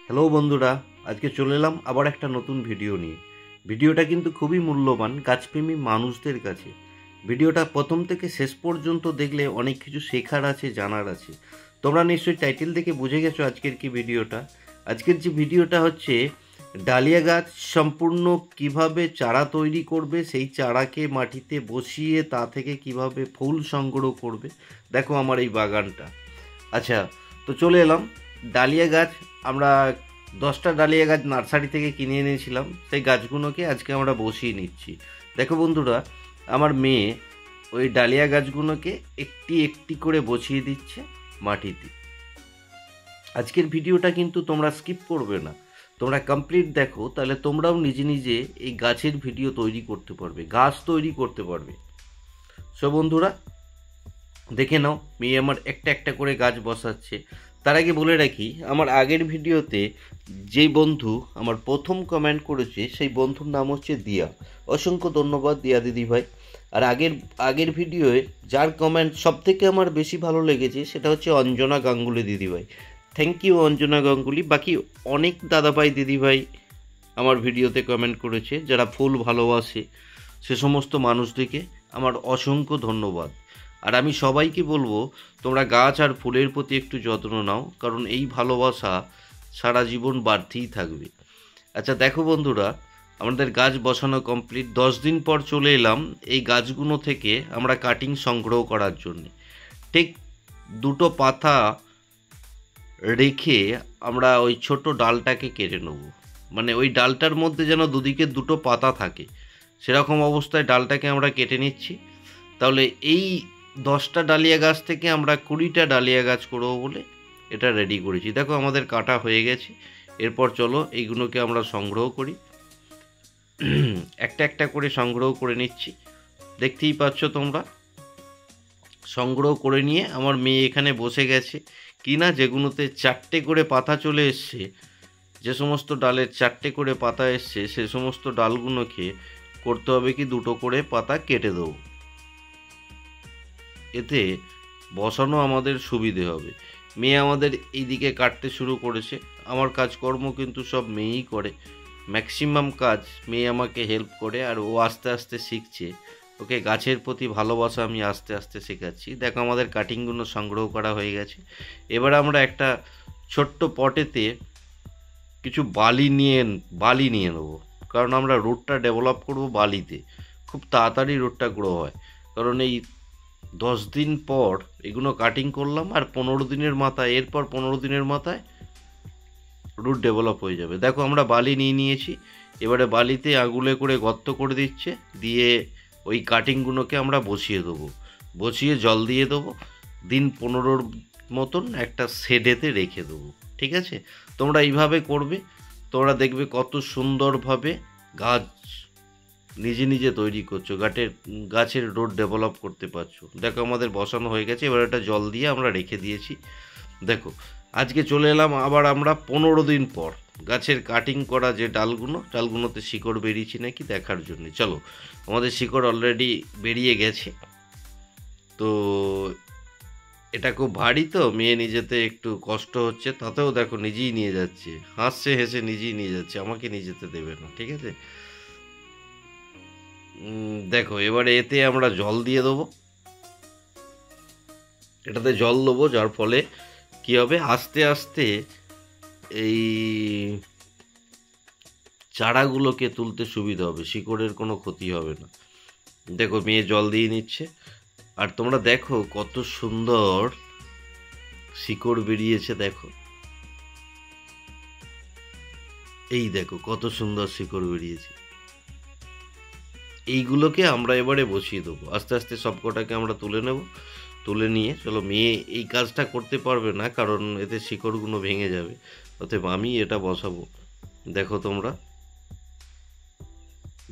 Hello বন্ধুরা, আজকে চলে এলাম আবার একটা নতুন ভিডিও নিয়ে। ভিডিওটা কিন্তু খুবই মূল্যবান গাছপ্রেমী মানুষদের কাছে। ভিডিওটা প্রথম থেকে শেষ পর্যন্ত দেখলে অনেক কিছু শেখার আছে, জানার আছে। তোমরা নিশ্চয়ই টাইটেল দেখে বুঝে গেছো আজকের কি ভিডিওটা। আজকের যে ভিডিওটা হচ্ছে ডালিয়া গাছ সম্পূর্ণ কিভাবে চারা তৈরি করবে, সেই চারাকে মাটিতে বসিয়ে তা থেকে কিভাবে ফুল সংগ্রহ করবে। দেখো আমার এই বাগানটা। আচ্ছা, তো চলে এলাম। ডালিয়া গাছ আমরা 10টা ডালিয়া গাছ নার্সারি থেকে কিনে এনেছিলাম। সেই গাছগুলোকে আজকে আমরা বসিয়ে নিচ্ছি। দেখো বন্ধুরা, আমার মেয়ে ওই ডালিয়া গাছগুলোকে একটি একটি করে বসিয়ে দিচ্ছে মাটিতে। আজকের ভিডিওটা কিন্তু তোমরা স্কিপ করবে না, তোমরা কমপ্লিট দেখো, তাহলে তোমরাও নিজে নিজে এই গাছের ভিডিও তৈরি করতে পারবে, গাছ তৈরি করতে পারবে। সো বন্ধুরা, দেখে নাও মেয়ে আমার একটা একটা করে গাছ বসাচ্ছে। তার আগে বলে রাখি, আমার আগের ভিডিওতে যেই বন্ধু আমার প্রথম কমেন্ট করেছে সেই বন্ধুর নাম হচ্ছে দিয়া। অসংখ্য ধন্যবাদ দিয়া দিদি ভাই। আর আগের ভিডিওয়ে যার কমেন্ট সব থেকে আমার বেশি ভালো লেগেছে সেটা হচ্ছে অঞ্জনা গাঙ্গুলি দিদিভাই। Thank you Anjana Ganguly. বাকি অনেক দাদাভাই দিদিভাই আমার ভিডিওতে কমেন্ট করেছে যারা ফুল ভালোবাসে, সে সমস্ত মানুষদেরকে আমার অসংখ্য ধন্যবাদ। আর আমি সবাইকে বলবো, তোমরা গাছ আর ফুলের প্রতি একটু যত্ন নাও, কারণ এই ভালোবাসা সারা জীবন বাড়তেই থাকবে। আচ্ছা দেখো বন্ধুরা, আমাদের গাছ বসানো কমপ্লিট। 10 দিন পর চলে এলাম এই গাছগুলো থেকে আমরা কাটিং সংগ্রহ করার জন্যে। ঠিক দুটো পাতা রেখে আমরা ওই ছোট ডালটাকে কেটে নেব। মানে ওই ডালটার মধ্যে যেন দুদিকে দুটো পাতা থাকে, সেরকম অবস্থায় ডালটাকে আমরা কেটে নিচ্ছি। তাহলে এই 10টা ডালিয়া গাছ থেকে আমরা 20টা ডালিয়া গাছ করবো বলে এটা রেডি করেছি। দেখো আমাদের কাটা হয়ে গেছে। এরপর চলো এইগুলোকে আমরা সংগ্রহ করি। একটা একটা করে সংগ্রহ করে নিচ্ছি, দেখতেই পাচ্ছ তোমরা। সংগ্রহ করে নিয়ে আমার মেয়ে এখানে বসে গেছে কিনা, যেগুলোতে 4টে করে পাতা চলে এসছে, যে সমস্ত ডালের 4টে করে পাতা এসছে সে সমস্ত ডালগুলোকে করতে হবে কি 2টো করে পাতা কেটে দেবো। এতে বসানো আমাদের সুবিধে হবে। মেয়ে আমাদের এইদিকে কাটতে শুরু করেছে। আমার কাজকর্ম কিন্তু সব মেয়েই করে, ম্যাক্সিমাম কাজ মেয়ে আমাকে হেল্প করে, আর ও আস্তে আস্তে শিখছে। ওকে গাছের প্রতি ভালোবাসা আমি আস্তে আস্তে শেখাচ্ছি। দেখো আমাদের কাটিংগুলো সংগ্রহ করা হয়ে গেছে। এবার আমরা একটা ছোট্ট পটেতে কিছু বালি নিয়ে নেবো, কারণ আমরা রুটটা ডেভেলপ করব বালিতে। খুব তাড়াতাড়ি রুটটা গ্রো হয়, কারণ এই 10 দিন পর এগুলো কাটিং করলাম, আর 15 দিনের মাথায়, এরপর 15 দিনের মাথায় রুট ডেভেলপ হয়ে যাবে। দেখো আমরা বালি নিয়েছি। এবারে বালিতে আঙুলে করে গর্ত করে দিচ্ছে, দিয়ে ওই কাটিংগুলোকে আমরা বসিয়ে দেবো। বসিয়ে জল দিয়ে দেবো। দিন 15 মতন একটা শেডেতে রেখে দেবো। ঠিক আছে, তোমরা এইভাবে করবে, তোমরা দেখবে কত সুন্দরভাবে গাছ নিজে নিজে তৈরি করছো, গাছের রোড ডেভেলপ করতে পারছো। দেখো আমাদের বসানো হয়ে গেছে। এবার একটা জল দিয়ে আমরা রেখে দিয়েছি। দেখো আজকে চলে এলাম আবার আমরা 15 দিন পর গাছের কাটিং করা যে ডালগুলোতে শিকড় বেরিয়েছে নাকি দেখার জন্য। চলো, আমাদের শিকড় অলরেডি বেরিয়ে গেছে। তো এটা খুব ভারী, তো মেয়ে নিজেতে একটু কষ্ট হচ্ছে, তাতেও দেখো নিজেই নিয়ে যাচ্ছে, হাসছে হেসে নিজেই নিয়ে যাচ্ছে, আমাকে নিয়ে যেতে দেবে না। ঠিক আছে, দেখো এবারে এতে আমরা জল দিয়ে দেবো। এটাতে জল দেবো, যার ফলে কি হবে, আস্তে আস্তে এই চারাগুলোকে তুলতে সুবিধা হবে, শিকড়ের কোনো ক্ষতি হবে না। দেখো মেয়ে জল দিয়ে নিচ্ছে। আর তোমরা দেখো কত সুন্দর শিকড় বেরিয়েছে। দেখো এই দেখো কত সুন্দর শিকড় বেরিয়েছে। এইগুলোকে আমরা এবারে বসিয়ে দেবো। আস্তে আস্তে সবকটাকে আমরা তুলে নেব। তুলে নিয়ে চলো, মেয়ে এই কাজটা করতে পারবে না, কারণ এতে শিকড়গুলো ভেঙে যাবে, অতএব আমি এটা বসাবো। দেখো তোমরা,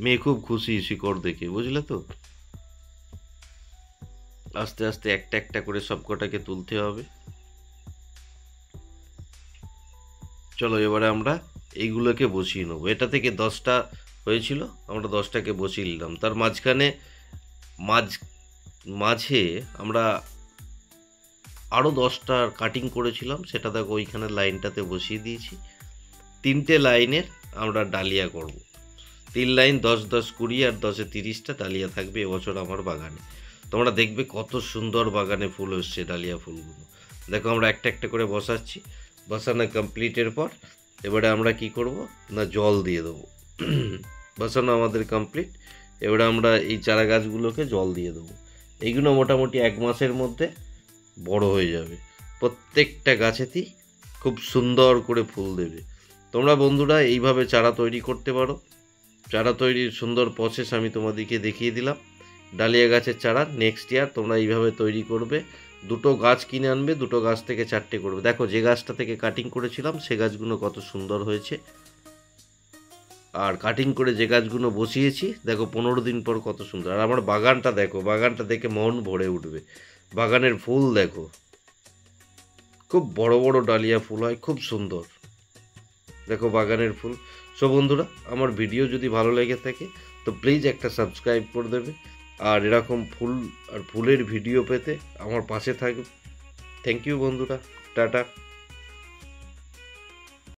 মেয়ে খুব খুশি শিকড় দেখে, বুঝলে তো। আস্তে আস্তে একটা একটা করে সবকটাকে তুলতে হবে। চলো এবারে আমরা এইগুলোকে বসিয়ে নেবো। এটা থেকে 10টা হয়েছিল, আমরা 10টাকে বসিয়ে নিলাম। তার মাঝে আমরা আরও 10টার কাটিং করেছিলাম, সেটা দেখো ওইখানে লাইনটাতে বসিয়ে দিয়েছি। 3টে লাইনের আমরা ডালিয়া করব। 3 লাইন 10 10 20 আর 10-এ 30টা ডালিয়া থাকবে এবছর আমার বাগানে। তোমরা দেখবে কত সুন্দর বাগানে ফুল হচ্ছে ডালিয়া ফুলগুলো। দেখো আমরা একটা একটা করে বসাচ্ছি। বসানো কমপ্লিটের পর এবারে আমরা কি করব না জল দিয়ে দেবো। বসানো আমাদের কমপ্লিট। এবারে আমরা এই চারা গাছগুলোকে জল দিয়ে দেবো। এইগুলো মোটামুটি 1 মাসের মধ্যে বড় হয়ে যাবে। প্রত্যেকটা গাছেতেই খুব সুন্দর করে ফুল দেবে। তোমরা বন্ধুরা এইভাবে চারা তৈরি করতে পারো। চারা তৈরির সুন্দর প্রসেস আমি তোমাদেরকে দেখিয়ে দিলাম। ডালিয়া গাছের চারা নেক্সট ইয়ার তোমরা এইভাবে তৈরি করবে। 2টো গাছ কিনে আনবে, 2টো গাছ থেকে 4টে করবে। দেখো যে গাছটা থেকে কাটিং করেছিলাম সে গাছগুলো কত সুন্দর হয়েছে, আর কাটিং করে যে গাছগুলো বসিয়েছি দেখো 15 দিন পর কত সুন্দর। আর আমার বাগানটা দেখো, বাগানটা দেখে মন ভরে উঠবে। বাগানের ফুল দেখো, খুব বড় বড় ডালিয়া ফুল হয়, খুব সুন্দর। দেখো বাগানের ফুল। সো বন্ধুরা, আমার ভিডিও যদি ভালো লেগে থাকে তো প্লিজ একটা সাবস্ক্রাইব করে দেবে, আর এরকম ফুল আর ফুলের ভিডিও পেতে আমার পাশে থাকবে। থ্যাংক ইউ বন্ধুরা, টাটা।